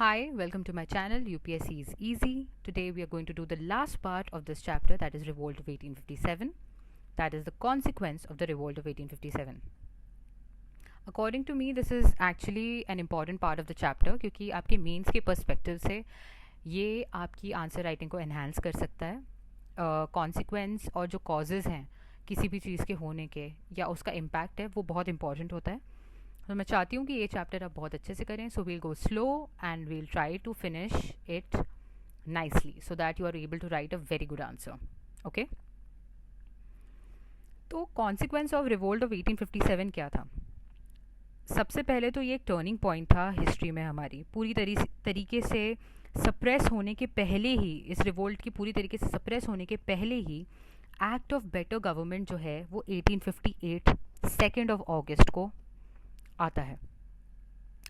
Hi, welcome to my channel UPSC is Easy. Today we are going to do the last part of this chapter, that is Revolt of 1857. That is the consequence of the Revolt of 1857. According to me, this is actually an important part of the chapter क्योंकि आपके mains के perspective से ये आपकी answer writing को enhance कर सकता है. कॉन्सिक्वेंस और जो कॉजेज़ हैं किसी भी चीज़ के होने के या उसका इम्पैक्ट है वो बहुत इंपॉर्टेंट होता है. तो मैं चाहती हूँ कि ये चैप्टर आप बहुत अच्छे से करें. So we'll go slow and we'll try to finish it nicely so that you are able to write a very good answer. Okay, तो कॉन्सिक्वेंस ऑफ रिवोल्ट ऑफ 1857 क्या था? सबसे पहले तो ये एक टर्निंग पॉइंट था हिस्ट्री में हमारी. पूरी तरीके से सप्रेस होने के पहले ही, इस रिवोल्ट की पूरी तरीके से सप्रेस होने के पहले ही एक्ट ऑफ बेटर गवर्नमेंट जो है वो 1858 2 अगस्त को आता है.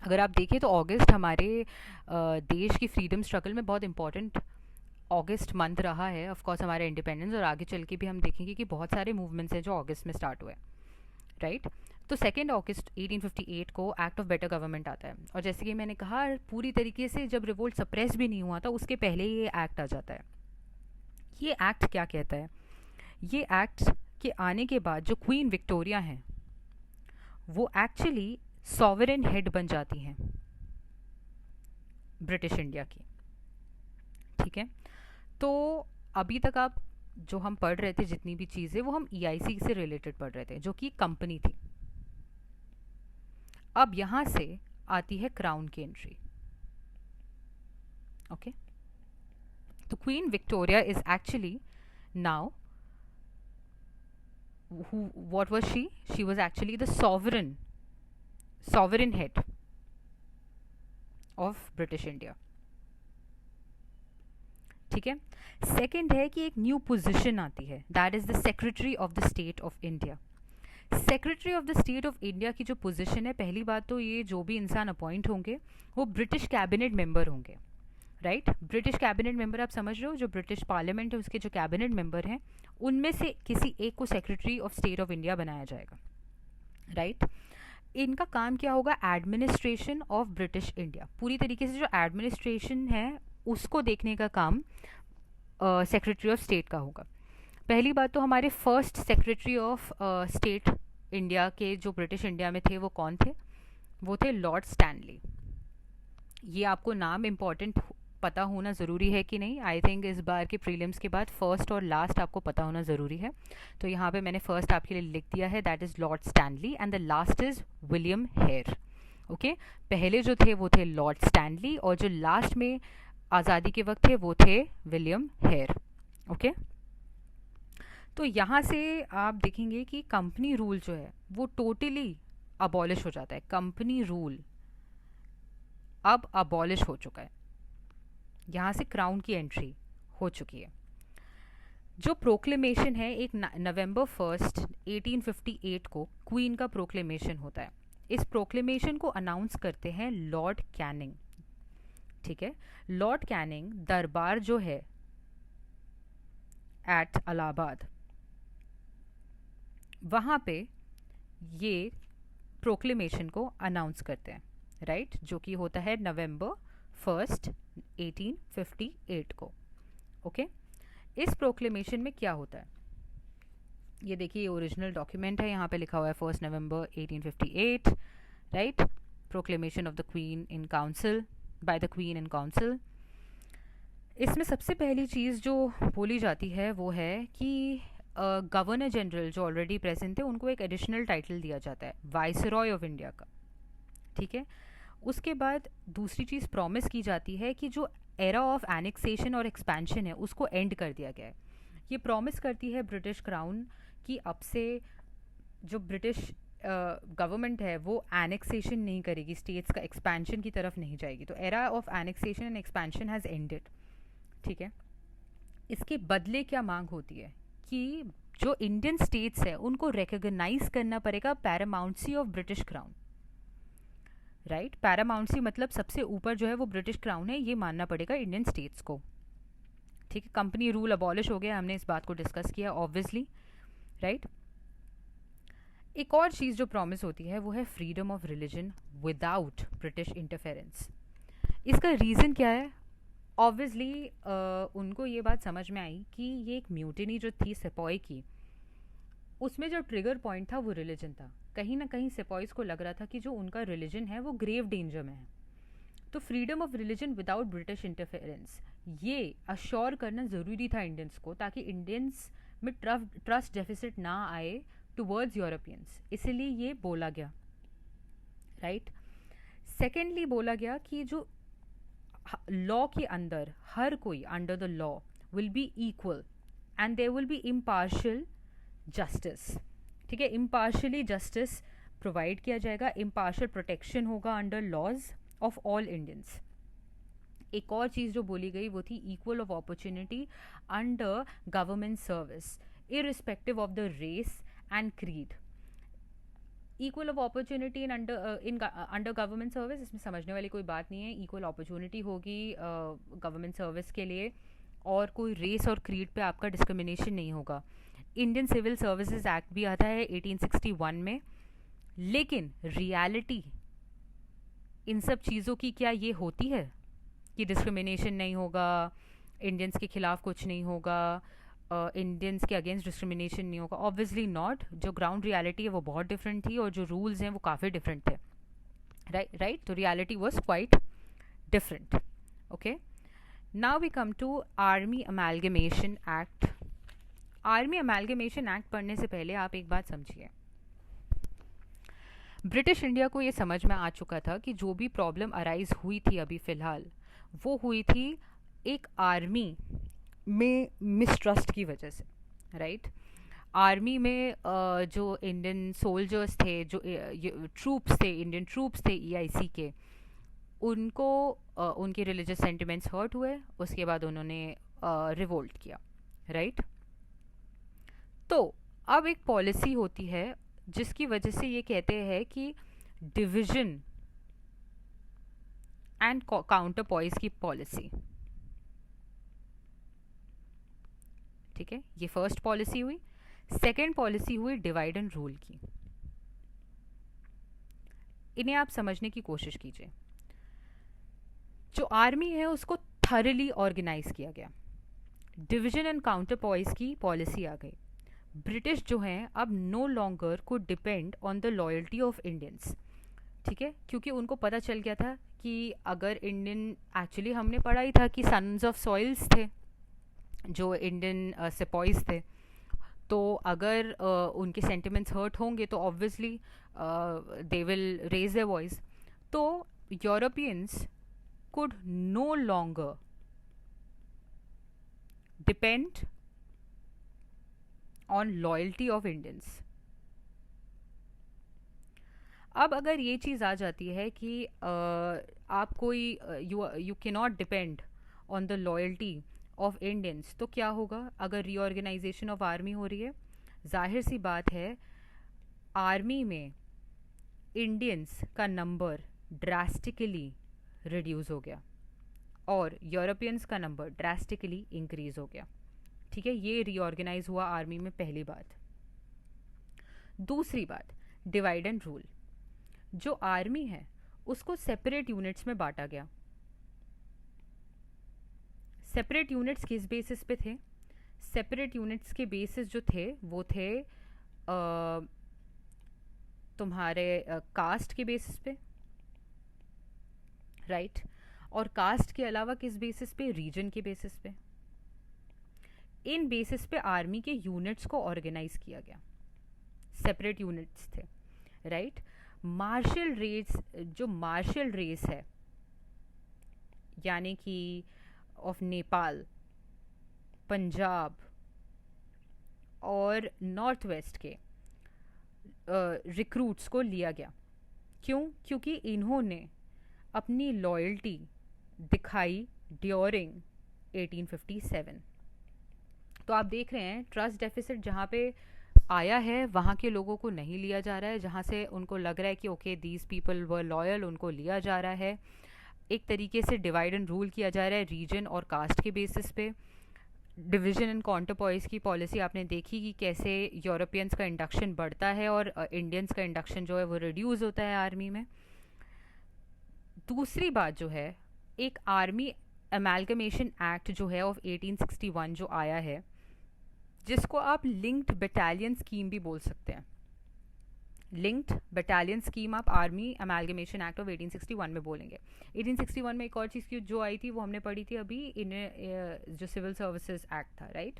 अगर आप देखें तो अगस्त हमारे देश की फ्रीडम स्ट्रगल में बहुत इंपॉर्टेंट अगस्त मंथ रहा है. ऑफ कोर्स हमारे इंडिपेंडेंस और आगे चल के भी हम देखेंगे कि बहुत सारे मूवमेंट्स हैं जो अगस्त में स्टार्ट हुए, राइट. तो 2 अगस्त 1858 को एक्ट ऑफ बेटर गवर्नमेंट आता है. और जैसे कि मैंने कहा, पूरी तरीके से जब रिवोल्ट सप्रेस भी नहीं हुआ था उसके पहले ये एक्ट आ जाता है. ये एक्ट क्या कहता है? ये एक्ट के आने के बाद जो क्वीन विक्टोरिया हैं वो एक्चुअली सॉवरेन हेड बन जाती हैं ब्रिटिश इंडिया की. ठीक है, तो अभी तक आप जो हम पढ़ रहे थे जितनी भी चीज़ें वो हम EIC से रिलेटेड पढ़ रहे थे जो कि कंपनी थी. अब यहां से आती है क्राउन की एंट्री. ओके, तो queen Victoria is actually now what was she? She was actually the sovereign head of British India. ठीक है. सेकेंड है कि एक न्यू पोजीशन आती है, that is the secretary of the state of India. Secretary of the state of India की जो position है, पहली बात तो ये जो भी इंसान अपॉइंट होंगे वो ब्रिटिश कैबिनेट मेंबर होंगे, राइट. ब्रिटिश कैबिनेट मेंबर आप समझ रहे हो, जो ब्रिटिश पार्लियामेंट है उसके जो कैबिनेट मेंबर हैं उनमें से किसी एक को secretary of state of India बनाया जाएगा, राइट. इनका काम क्या होगा? Administration of British India. पूरी तरीके से जो एडमिनिस्ट्रेशन है उसको देखने का काम सेक्रेटरी ऑफ स्टेट का होगा. पहली बात तो हमारे first secretary of state India के जो ब्रिटिश इंडिया में थे वो कौन थे? वो थे लॉर्ड स्टैनली. ये आपको नाम इम्पॉर्टेंट पता होना ज़रूरी है कि नहीं? आई थिंक इस बार के प्रीलिम्स के बाद फर्स्ट और लास्ट आपको पता होना ज़रूरी है. तो यहाँ पे मैंने फर्स्ट आपके लिए लिख दिया है, that is Lord Stanley and the last is William Hare. Okay, पहले जो थे वो थे लॉर्ड स्टैनली और जो लास्ट में आज़ादी के वक्त थे वो थे विलियम हेयर. ओके, तो यहाँ से आप देखेंगे कि कंपनी रूल जो है वो टोटली अबॉलिश हो जाता है. कंपनी रूल अब अबॉलिश हो चुका है. यहाँ से क्राउन की एंट्री हो चुकी है. जो प्रोक्लेमेशन है, एक नवंबर 1 1858 को क्वीन का प्रोक्लेमेशन होता है. इस प्रोक्लेमेशन को अनाउंस करते हैं लॉर्ड कैनिंग. ठीक है, लॉर्ड कैनिंग दरबार जो है एट इलाहाबाद, वहाँ पे ये प्रोक्लेमेशन को अनाउंस करते हैं, राइट, जो कि होता है नवंबर 1 1858 को. ओके, इस प्रोक्लेमेशन में क्या होता है ये देखिए. ये ओरिजिनल डॉक्यूमेंट है, यहाँ पे लिखा हुआ है 1 नवंबर 1858, right. Proclamation of the queen in council, by the queen in council. इसमें सबसे पहली चीज़ जो बोली जाती है वो है कि गवर्नर जनरल जो ऑलरेडी प्रेजेंट थे उनको एक एडिशनल टाइटल दिया जाता है, वाइसरॉय ऑफ इंडिया का. ठीक है, उसके बाद दूसरी चीज़ प्रॉमिस की जाती है कि जो एरा ऑफ एनेक्सेशन और एक्सपेंशन है उसको एंड कर दिया गया है. ये प्रॉमिस करती है ब्रिटिश क्राउन कि अब से जो ब्रिटिश गवर्नमेंट है वो एनेक्सेशन नहीं करेगी, स्टेट्स का एक्सपेंशन की तरफ नहीं जाएगी. तो era of annexation and expansion has ended. ठीक है, इसके बदले क्या मांग होती है कि जो इंडियन स्टेट्स है उनको रिकॉग्नाइज करना पड़ेगा paramountcy of British crown, right. Paramountcy मतलब सबसे ऊपर जो है वो ब्रिटिश क्राउन है, ये मानना पड़ेगा इंडियन स्टेट्स को. ठीक है, कंपनी रूल अबॉलिश हो गया, हमने इस बात को डिस्कस किया ऑब्वियसली, राइट. एक और चीज़ जो प्रॉमिस होती है वो है freedom of religion without British interference. इसका रीज़न क्या है? ऑब्वियसली उनको ये बात समझ में आई कि ये एक म्यूटिनी जो थी सिपॉय की, उसमें जो ट्रिगर पॉइंट था वो रिलीजन था। कहीं ना कहीं सिपॉइज को लग रहा था कि जो उनका रिलीजन है वो ग्रेव डेंजर में है। तो freedom of religion without British interference, ये अश्योर करना ज़रूरी था इंडियंस को, ताकि इंडियंस में ट्रस्ट डेफिसिट ना आए टुवर्ड्स यूरोपियंस। इसीलिए ये बोला गया, राइट। सेकेंडली बोला गया कि जो लॉ के अंदर हर कोई under the law will be equal and there will be impartial justice. ठीक है, इम्पार्शियली जस्टिस प्रोवाइड किया जाएगा, इम्पार्शियल प्रोटेक्शन होगा under laws of all Indians. एक और चीज़ जो बोली गई वो थी equal of opportunity under government service irrespective of the race and creed. Equal of opportunity in under government service, इसमें समझने वाली कोई बात नहीं है। इक्वल अपॉर्चुनिटी होगी गवर्नमेंट सर्विस के लिए, और कोई रेस और क्रीड पे आपका डिस्क्रिमिनेशन नहीं होगा। इंडियन सिविल सर्विसेज एक्ट भी आता है 1861 में, लेकिन रियलिटी इन सब चीज़ों की क्या ये होती है कि डिस्क्रिमिनेशन नहीं होगा, इंडियंस के खिलाफ कुछ नहीं होगा, इंडियंस के अगेंस्ट डिस्क्रिमिनेशन नहीं होगा? Obviously not. जो ग्राउंड रियलिटी है वो बहुत डिफरेंट थी और जो रूल्स हैं वो काफ़ी डिफरेंट थे, राइट। तो reality was quite different. Okay, now we come to army amalgamation act. Army amalgamation act पढ़ने से पहले आप एक बात समझिए, ब्रिटिश इंडिया को ये समझ में आ चुका था कि जो भी प्रॉब्लम अराइज हुई थी अभी फ़िलहाल, वो हुई थी एक आर्मी में मिसट्रस्ट की वजह से, राइट। आर्मी में जो इंडियन सोल्जर्स थे, जो ट्रूप्स थे, इंडियन ट्रूप्स थे ईआईसी के, उनको उनके रिलीजियस सेंटिमेंट्स हर्ट हुए, उसके बाद उन्होंने रिवोल्ट किया, राइट। तो अब एक पॉलिसी होती है जिसकी वजह से ये कहते हैं कि डिवीजन एंड काउंटर पॉइज की पॉलिसी, ठीक है, ये फर्स्ट पॉलिसी हुई। सेकेंड पॉलिसी हुई डिवाइड एंड रूल की। इन्हें आप समझने की कोशिश कीजिए। जो आर्मी है उसको थरली ऑर्गेनाइज किया गया, डिवीजन एंड काउंटर पॉइज की पॉलिसी आ गई। ब्रिटिश जो हैं अब नो लॉन्गर को depend on the loyalty of Indians, ठीक है, क्योंकि उनको पता चल गया था कि अगर इंडियन, एक्चुअली हमने पढ़ा ही था कि सन्स ऑफ सॉइल्स थे जो इंडियन सिपॉइज थे, तो अगर उनके सेंटिमेंट्स हर्ट होंगे तो obviously they will raise their voice. तो Europeans could no longer depend on loyalty of Indians। अब अगर ये चीज़ आ जाती है कि आप कोई you can not depend on the loyalty of Indians, तो क्या होगा अगर रीऑर्गेनाइजेशन ऑफ आर्मी हो रही है? जाहिर सी बात है, आर्मी में इंडियंस का नंबर ड्रास्टिकली रिड्यूस हो गया और यूरोपियंस का नंबर ड्रास्टिकली इंक्रीज हो गया, ठीक है। ये रीऑर्गेनाइज हुआ आर्मी में, पहली बात। दूसरी बात, डिवाइड एंड रूल। जो आर्मी है उसको सेपरेट यूनिट्स में बांटा गया। सेपरेट यूनिट्स किस बेसिस पे थे? सेपरेट यूनिट्स के बेसिस जो थे वो थे तुम्हारे कास्ट के बेसिस पे, राइट। और कास्ट के अलावा किस बेसिस पे? रीजन के बेसिस पे। इन बेसिस पे आर्मी के यूनिट्स को ऑर्गेनाइज किया गया, सेपरेट यूनिट्स थे, राइट। मार्शल रेस, जो मार्शल रेस है यानी कि ऑफ नेपाल, पंजाब और नॉर्थ वेस्ट के रिक्रूट्स को लिया गया। क्यों? क्योंकि इन्होंने अपनी लॉयल्टी दिखाई ड्यूरिंग 1857। तो आप देख रहे हैं ट्रस्ट डेफिसिट जहाँ पे आया है वहाँ के लोगों को नहीं लिया जा रहा है, जहाँ से उनको लग रहा है कि okay these people were loyal, उनको लिया जा रहा है। एक तरीके से डिवाइड एंड रूल किया जा रहा है रीजन और कास्ट के बेसिस पे। डिवीजन एंड काउंटर पॉइज की पॉलिसी आपने देखी कि कैसे यूरोपियंस का इंडक्शन बढ़ता है और इंडियंस का इंडक्शन जो है वो रिड्यूस होता है आर्मी में। दूसरी बात जो है, एक आर्मी अमेलगमेशन एक्ट जो है ऑफ 1861 जो आया है, जिसको आप लिंक्ड बटालियन स्कीम भी बोल सकते हैं। लिंक्ड बटालियन स्कीम आप आर्मी अमेलगमेशन एक्ट ऑफ 1861 में बोलेंगे। 1861 में एक और चीज़ की जो आई थी वो हमने पढ़ी थी अभी, इन जो सिविल सर्विसेज एक्ट था, राइट।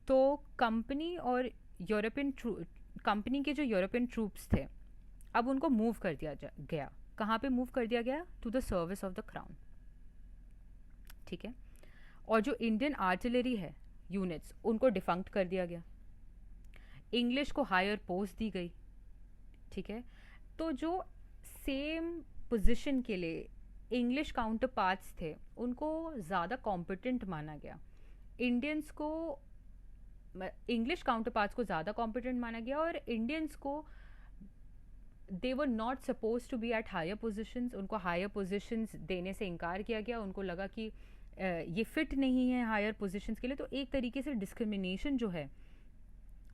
तो कंपनी और यूरोपियन कंपनी के जो यूरोपियन ट्रूप्स थे, अब उनको मूव कर दिया गया। कहाँ पे मूव कर दिया गया? To the service of the crown, ठीक है। और जो इंडियन आर्टिलरी है यूनिट्स, उनको डिफंक्ट कर दिया गया। इंग्लिश को हायर पोस्ट दी गई, ठीक है। तो जो सेम पोजीशन के लिए इंग्लिश काउंटर पार्ट्स थे, उनको ज़्यादा कॉम्पिटेंट माना गया। इंडियंस को, इंग्लिश काउंटर पार्ट्स को ज़्यादा कॉम्पिटेंट माना गया, और इंडियंस को they were not suppose to be at higher positions, उनको हायर पोजिशंस देने से इनकार किया गया। उनको लगा कि ये फिट नहीं है हायर पोजिशंस के लिए। तो एक तरीके से डिस्क्रिमिनेशन जो है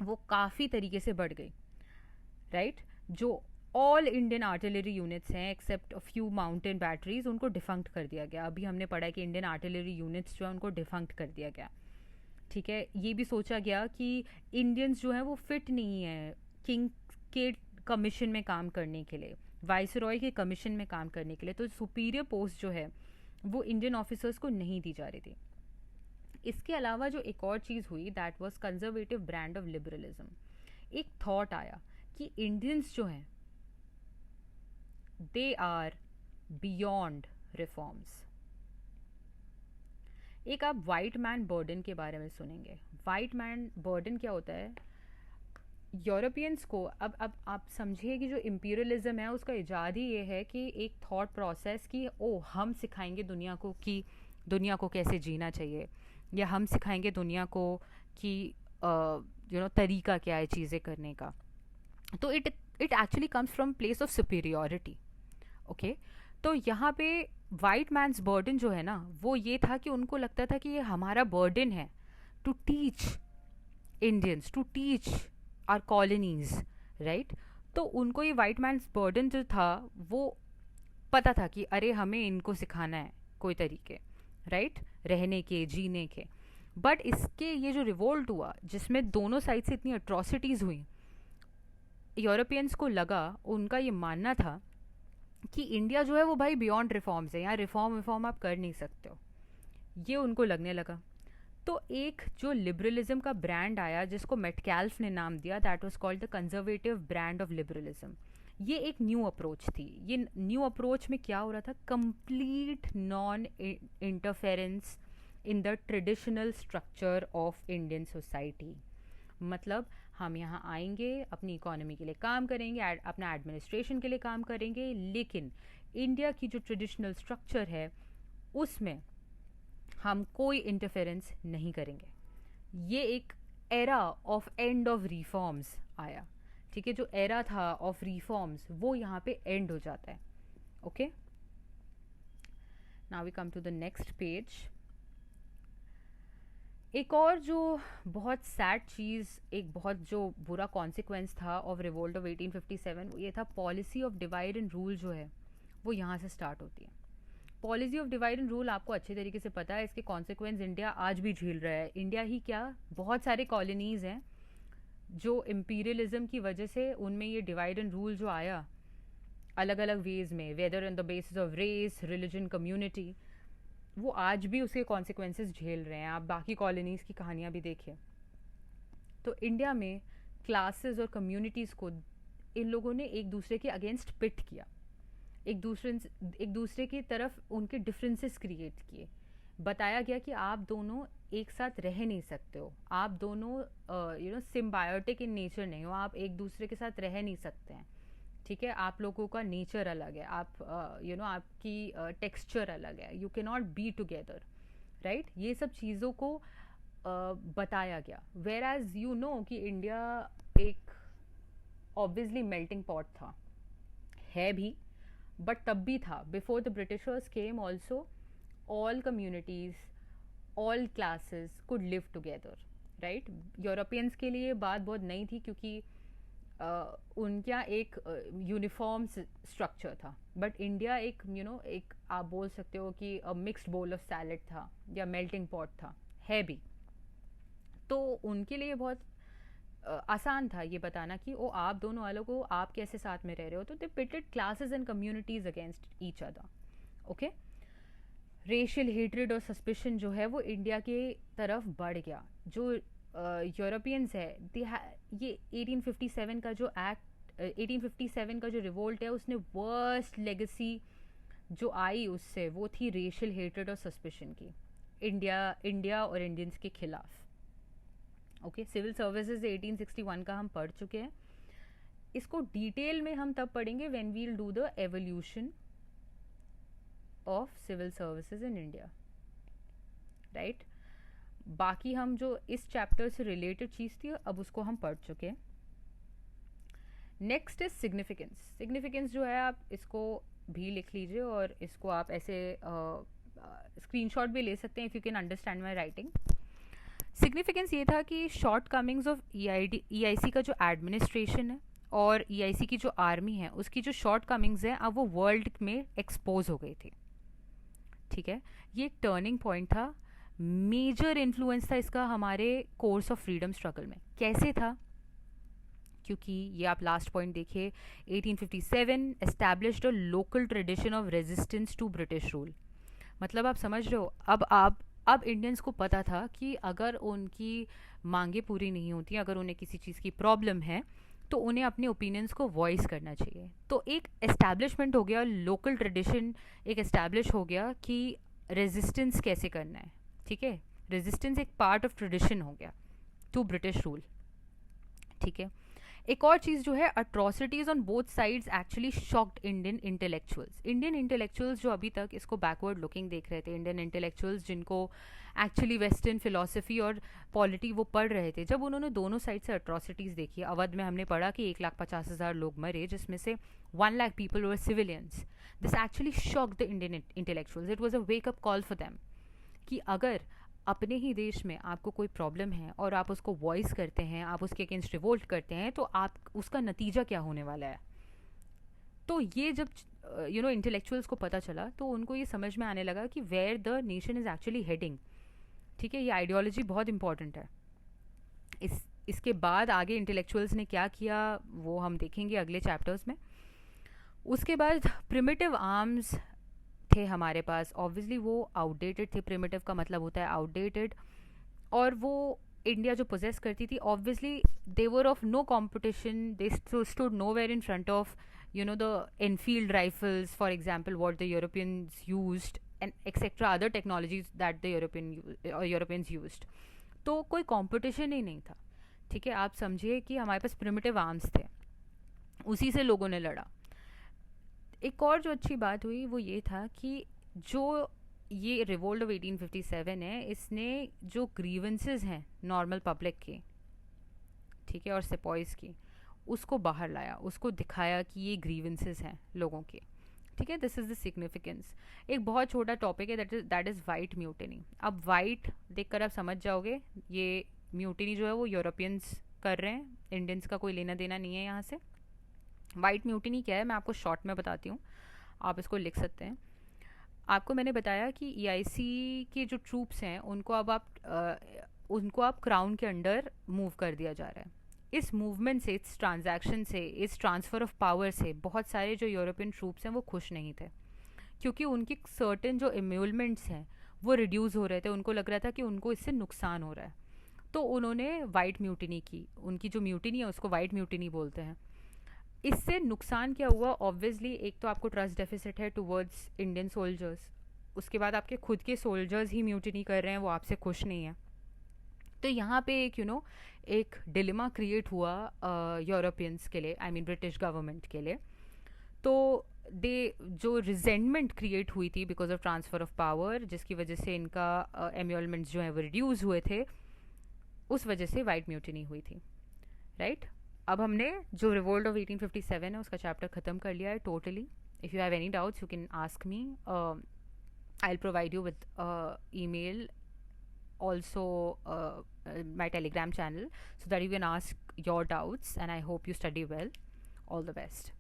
वो काफ़ी तरीके से बढ़ गई, राइट। जो ऑल इंडियन आर्टिलरी यूनिट्स हैं except a few mountain batteries, उनको डिफंक्ट कर दिया गया। अभी हमने पढ़ा है कि इंडियन आर्टिलरी यूनिट्स जो है उनको डिफंक्ट कर दिया गया, ठीक है। ये भी सोचा गया कि इंडियंस जो है वो फिट नहीं है किंग के कमीशन में काम करने के लिए, वाइसरॉय के कमीशन में काम करने के लिए। तो सुपीरियर पोस्ट जो है वो इंडियन ऑफिसर्स को नहीं दी जा रही थी। इसके अलावा जो एक और चीज़ हुई, that was conservative brand of liberalism. एक थॉट आया कि इंडियंस जो हैं दे आर बियॉन्ड रिफॉर्म्स। एक आप वाइट मैन बर्डन के बारे में सुनेंगे। वाइट मैन बर्डन क्या होता है? यूरोपियंस को, अब आप समझिए कि जो इम्पीरियलिज्म है उसका इजाद ही ये है कि एक थॉट प्रोसेस की, ओ हम सिखाएंगे दुनिया को कि दुनिया को कैसे जीना चाहिए, या हम सिखाएंगे दुनिया को कि तरीका क्या है चीज़ें करने का। तो it actually comes from place of superiority, okay. तो यहाँ पे वाइट मैन्स बर्डन जो है ना, वो ये था कि उनको लगता था कि ये हमारा बर्डन है to teach Indians, to teach our colonies, right. तो उनको ये वाइट मैन्स बर्डन जो था वो पता था कि अरे हमें इनको सिखाना है कोई तरीके, राइट, रहने के, जीने के। बट इसके ये जो रिवोल्ट हुआ जिसमें दोनों साइड से इतनी अट्रॉसिटीज़ हुई, यूरोपियंस को लगा, उनका ये मानना था कि इंडिया जो है वो भाई बियॉन्ड रिफॉर्म्स है, यहाँ रिफॉर्म आप कर नहीं सकते हो, ये उनको लगने लगा। तो एक जो लिबरलिज्म का ब्रांड आया जिसको मेटकैल्फ ने नाम दिया, that was called the conservative brand of liberalism. ये एक न्यू अप्रोच थी। ये न्यू अप्रोच में क्या हो रहा था? Complete non interference in the traditional structure of Indian society. मतलब हम यहाँ आएंगे, अपनी इकोनॉमी के लिए काम करेंगे, अपना एडमिनिस्ट्रेशन के लिए काम करेंगे, लेकिन इंडिया की जो ट्रेडिशनल स्ट्रक्चर है उसमें हम कोई इंटरफेरेंस नहीं करेंगे। ये एक era of end of reforms आया, ठीक है। जो एरा था ऑफ रिफॉर्म्स वो यहाँ पे एंड हो जाता है, okay. Now we come to the next page. एक और जो बहुत सैड चीज़, एक बहुत जो बुरा कॉन्सिक्वेंस था ऑफ रिवोल्ट ऑफ 1857, वो ये था policy of divide and rule जो है वो यहाँ से स्टार्ट होती है। Policy of divide and rule आपको अच्छे तरीके से पता है, इसके कॉन्सिक्वेंस इंडिया आज भी झेल रहा है। इंडिया ही क्या, बहुत सारे कॉलोनीज़ हैं जो इम्पीरियलिज्म की वजह से उनमें ये डिवाइड एंड रूल जो आया अलग अलग वेज में, whether on the basis of race, religion, community, वो आज भी उसके कॉन्सिक्वेंसेस झेल रहे हैं। आप बाकी कॉलोनीज़ की कहानियाँ भी देखिए। तो इंडिया में क्लासेस और कम्युनिटीज़ को इन लोगों ने एक दूसरे के अगेंस्ट पिट किया, एक दूसरे की तरफ उनके डिफरेंसेस क्रिएट किए। बताया गया कि आप दोनों एक साथ रह नहीं सकते हो, आप दोनों सिम्बायोटिक इन नेचर नहीं हो, आप एक दूसरे के साथ रह नहीं सकते हैं, ठीक है। आप लोगों का नेचर अलग है, आप आपकी टेक्सचर अलग है, you can not be together, right. ये सब चीज़ों को बताया गया। वेयर एज यू नो कि इंडिया एक ऑब्वियसली मेल्टिंग पॉट था, है भी, बट तब भी था, before the Britishers came also all communities, all classes could live together, right. Europeans के लिए बात बहुत नई थी क्योंकि उनका एक यूनिफॉर्म स्ट्रक्चर था, बट इंडिया एक एक आप बोल सकते हो कि मिक्स्ड बोल ऑफ सैलेड था या मेल्टिंग पॉट था, है भी। तो उनके लिए बहुत आसान था ये बताना कि ओ आप दोनों वालों को आप कैसे साथ में रह रहे हो, तो they pitted classes and communities against each other. Okay, racial hatred और सस्पिशन जो है वो इंडिया के तरफ बढ़ गया। जो यूरोपियंस है ये 1857 का जो एक्ट 1857 का जो रिवोल्ट है उसने वर्स्ट लेगेसी जो आई उससे वो थी रेशियल हेट्रेड और सस्पिशन की, इंडिया और इंडियंस के खिलाफ। ओके, सिविल सर्विसेज 1861 का हम पढ़ चुके हैं, इसको डिटेल में हम तब पढ़ेंगे when we'll do the evolution of civil services in India, right. बाकी हम जो इस चैप्टर से रिलेटेड चीज़ थी अब उसको हम पढ़ चुके हैं। Next is significance. सिग्निफिकेंस जो है आप इसको भी लिख लीजिए और इसको आप ऐसे स्क्रीनशॉट भी ले सकते हैं if you can understand my writing. Significance ये था कि शॉर्ट कमिंग्स ऑफ EIC का जो एडमिनिस्ट्रेशन है और EIC की जो आर्मी है उसकी जो शॉर्ट कमिंग्स हैं अब वो वर्ल्ड में एक्सपोज हो गई थी। ठीक है, ये एक टर्निंग पॉइंट था, मेजर इन्फ्लुएंस था इसका हमारे कोर्स ऑफ फ्रीडम स्ट्रगल में। कैसे था? क्योंकि ये आप लास्ट पॉइंट देखिए, 1857 established a local tradition of resistance to British rule. मतलब आप समझ रहे हो, अब इंडियंस को पता था कि अगर उनकी मांगे पूरी नहीं होती, अगर उन्हें किसी चीज़ की प्रॉब्लम है तो उन्हें अपने ओपिनियंस को वॉइस करना चाहिए। तो एक एस्टैब्लिशमेंट हो गया, लोकल ट्रेडिशन एक एस्टैब्लिश हो गया कि रेजिस्टेंस कैसे करना है। ठीक है, रेजिस्टेंस एक पार्ट ऑफ ट्रेडिशन हो गया टू ब्रिटिश रूल। ठीक है, एक और चीज़ जो है, atrocities on both sides actually shocked Indian intellectuals जो अभी तक इसको बैकवर्ड लुकिंग देख रहे थे, इंडियन इंटेलेक्चुअल्स जिनको एक्चुअली वेस्टर्न फिलोसफी और पॉलिटी वो पढ़ रहे थे, जब उन्होंने दोनों साइड से अट्रॉसिटीज़ देखी। अवध में हमने पढ़ा कि 1,50,000 लोग मरे, जिसमें से 1 lakh people were civilians. This actually shocked the Indian intellectuals. It was a wake up call for them कि अगर अपने ही देश में आपको कोई प्रॉब्लम है और आप उसको वॉइस करते हैं, आप उसके अगेंस्ट रिवोल्ट करते हैं, तो आप उसका नतीजा क्या होने वाला है। तो ये जब इंटेलेक्चुअल्स को पता चला तो उनको ये समझ में आने लगा कि where the nation is actually heading. ठीक है, ये आइडियोलॉजी बहुत इंपॉर्टेंट है। इसके बाद आगे इंटेलेक्चुअल्स ने क्या किया वो हम देखेंगे अगले चैप्टर्स में। उसके बाद प्रिमिटिव आर्म्स थे हमारे पास, ऑब्वियसली वो आउटडेटेड थे। प्रिमिटिव का मतलब होता है आउटडेटेड, और वो इंडिया जो पोजेस करती थी, obviously they were of no competition, they stood nowhere in front of the Enfield rifles for example what the Europeans used and etcetera other technologies that the Europeans used. तो कोई competition ही नहीं था। ठीक है, आप समझिए कि हमारे पास प्रिमिटिव आर्म्स थे, उसी से लोगों ने लड़ा। एक और जो अच्छी बात हुई वो ये था कि जो ये रिवोल्ट ऑफ 1857 है, इसने जो ग्रीवेंसेस हैं नॉर्मल पब्लिक के, ठीक है, और सिपॉइज की, उसको बाहर लाया, उसको दिखाया कि ये ग्रीवेंसेस हैं लोगों के। ठीक है, दिस इज़ द सिग्निफिकेंस। एक बहुत छोटा टॉपिक है दैट इज़ वाइट म्यूटिनी। अब वाइट देखकर आप समझ जाओगे ये म्यूटिनी जो है वो यूरोपियंस कर रहे हैं, इंडियंस का कोई लेना देना नहीं है यहाँ से। वाइट म्यूटिनी क्या है मैं आपको शॉर्ट में बताती हूँ, आप इसको लिख सकते हैं। आपको मैंने बताया कि EIC के जो ट्रूप्स हैं उनको आप क्राउन के अंडर मूव कर दिया जा रहा है। इस मूवमेंट से, इस ट्रांजैक्शन से, इस ट्रांसफ़र ऑफ पावर से बहुत सारे जो यूरोपियन ट्रूप्स हैं वो खुश नहीं थे, क्योंकि उनकी सर्टेन जो इम्यूलमेंट्स हैं वो रिड्यूस हो रहे थे। उनको लग रहा था कि उनको इससे नुकसान हो रहा है, तो उन्होंने वाइट म्यूटिनी की। उनकी जो म्यूटिनी है उसको वाइट म्यूटिनी बोलते हैं। इससे नुकसान क्या हुआ? ऑब्वियसली एक तो आपको ट्रस्ट डेफिसिट है टुवर्ड्स इंडियन सोल्जर्स, उसके बाद आपके खुद के सोल्जर्स ही म्यूटिनी कर रहे हैं, वो आपसे खुश नहीं है। तो यहाँ पे एक एक डिलेमा क्रिएट हुआ यूरोपियंस के लिए, आई मीन ब्रिटिश गवर्नमेंट के लिए। तो जो रिजेंटमेंट क्रिएट हुई थी because of transfer of power, जिसकी वजह से इनका एम्यूलमेंट्स जो है वो रिड्यूस हुए थे, उस वजह से वाइट म्यूटिनी हुई थी, राइट। अब हमने जो रिवोल्ट ऑफ 1857 है उसका चैप्टर ख़त्म कर लिया है totally. If you have any doubts you can ask me, I will provide you with email also my Telegram channel so that you can ask your doubts, and I hope you study well. All the best.